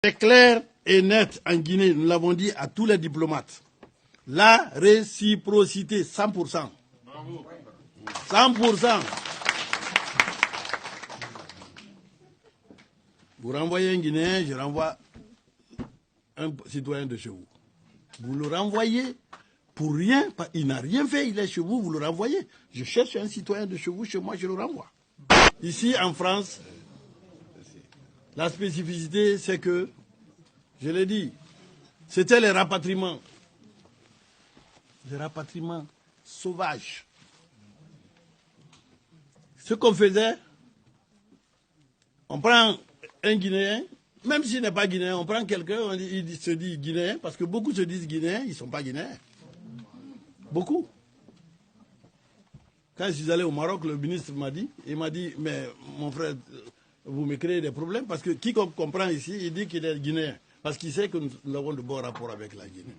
C'est clair et net en Guinée, nous l'avons dit à tous les diplomates. La réciprocité, 100%. 100%. Vous renvoyez un Guinéen, je renvoie un citoyen de chez vous. Vous le renvoyez pour rien, il n'a rien fait, il est chez vous, vous le renvoyez. Je cherche un citoyen de chez vous, chez moi, je le renvoie. Ici, en France, la spécificité, c'est que, je l'ai dit, c'était les rapatriements sauvages. Ce qu'on faisait, on prend un Guinéen, même s'il n'est pas Guinéen, on prend quelqu'un, il se dit Guinéen, parce que beaucoup se disent Guinéens, ils ne sont pas Guinéens. Beaucoup. Quand je suis allé au Maroc, le ministre m'a dit, mais mon frère, vous me créez des problèmes, parce que quiconque comprend ici, il dit qu'il est Guinéen, parce qu'il sait que nous avons de bons rapports avec la Guinée.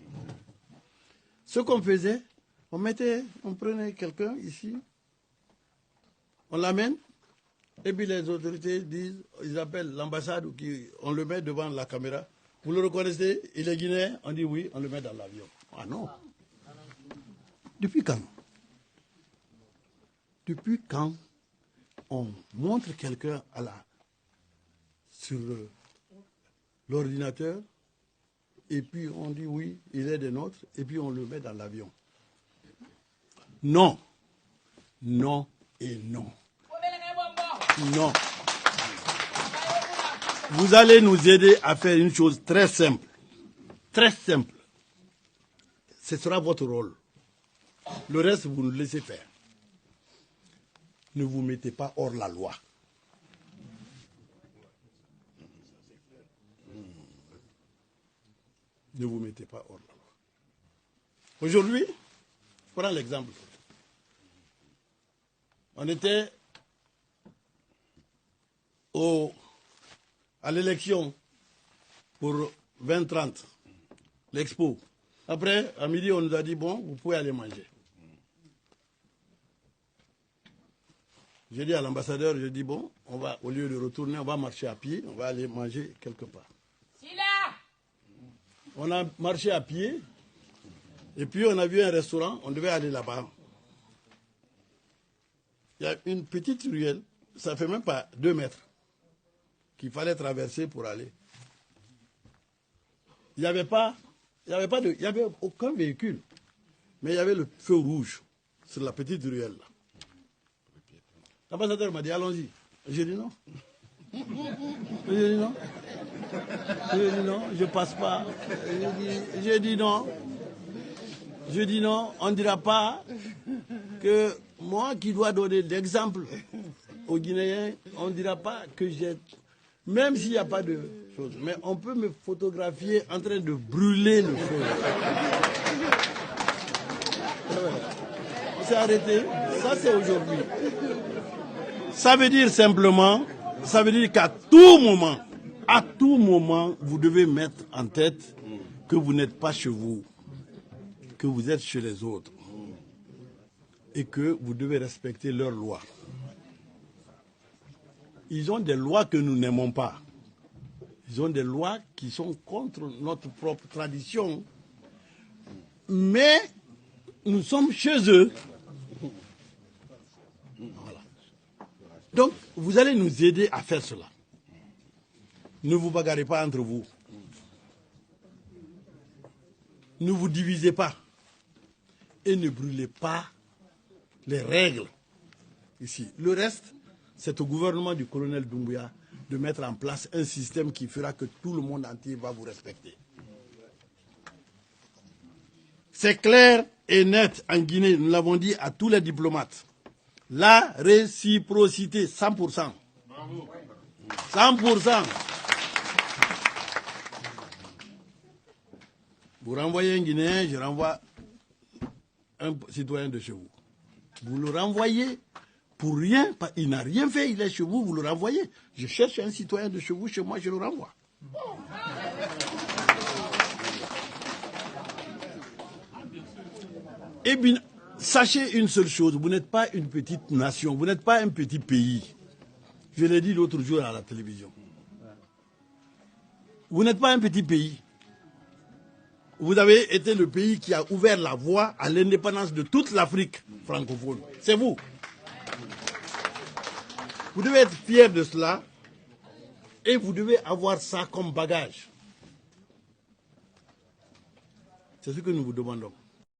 Ce qu'on faisait, on prenait quelqu'un ici, on l'amène, et puis les autorités disent, ils appellent l'ambassade, on le met devant la caméra. Vous le reconnaissez, il est guinéen? On dit oui, on le met dans l'avion. Ah non. Depuis quand? Depuis quand on montre quelqu'un sur l'ordinateur, et puis on dit oui, il est des nôtres, et puis on le met dans l'avion? Non. Non et non. Non. Vous allez nous aider à faire une chose très simple. Très simple. Ce sera votre rôle. Le reste, vous nous laissez faire. Ne vous mettez pas hors la loi. Ne vous mettez pas hors la loi. Aujourd'hui, je prends l'exemple. On était à l'élection pour 2030, l'expo. Après, à midi, on nous a dit, bon, vous pouvez aller manger. J'ai dit à l'ambassadeur, j'ai dit, bon, on va, au lieu de retourner, on va marcher à pied, on va aller manger quelque part. On a marché à pied, et puis on a vu un restaurant, on devait aller là-bas. Il y a une petite ruelle, ça fait même pas 2 mètres, qu'il fallait traverser pour aller. Il n'y avait aucun véhicule, mais il y avait le feu rouge sur la petite ruelle là. L'ambassadeur m'a dit, allons-y. J'ai dit non. J'ai dit non. J'ai dit non, je passe pas. J'ai dit non. Je dis non, on ne dira pas que moi qui dois donner l'exemple aux Guinéens, on ne dira pas que j'ai... Même s'il n'y a pas de chose, mais on peut me photographier en train de brûler le feu. On s'est arrêté, ça c'est aujourd'hui. Ça veut dire simplement, ça veut dire qu'à tout moment, vous devez mettre en tête que vous n'êtes pas chez vous, que vous êtes chez les autres et que vous devez respecter leurs lois. Ils ont des lois que nous n'aimons pas. Ils ont des lois qui sont contre notre propre tradition. Mais nous sommes chez eux. Voilà. Donc, vous allez nous aider à faire cela. Ne vous bagarrez pas entre vous. Ne vous divisez pas. Et ne brûlez pas les règles ici. Le reste, c'est au gouvernement du colonel Doumbouya de mettre en place un système qui fera que tout le monde entier va vous respecter. C'est clair et net en Guinée, nous l'avons dit à tous les diplomates. La réciprocité, 100%. 100%. Vous renvoyez un Guinéen, je renvoie un citoyen de chez vous. Vous le renvoyez pour rien, il n'a rien fait, il est chez vous, vous le renvoyez. Je cherche un citoyen de chez vous, chez moi, je le renvoie. Et bien, sachez une seule chose, vous n'êtes pas une petite nation, vous n'êtes pas un petit pays. Je l'ai dit l'autre jour à la télévision. Vous n'êtes pas un petit pays. Vous avez été le pays qui a ouvert la voie à l'indépendance de toute l'Afrique francophone. C'est vous. Vous devez être fier de cela et vous devez avoir ça comme bagage. C'est ce que nous vous demandons.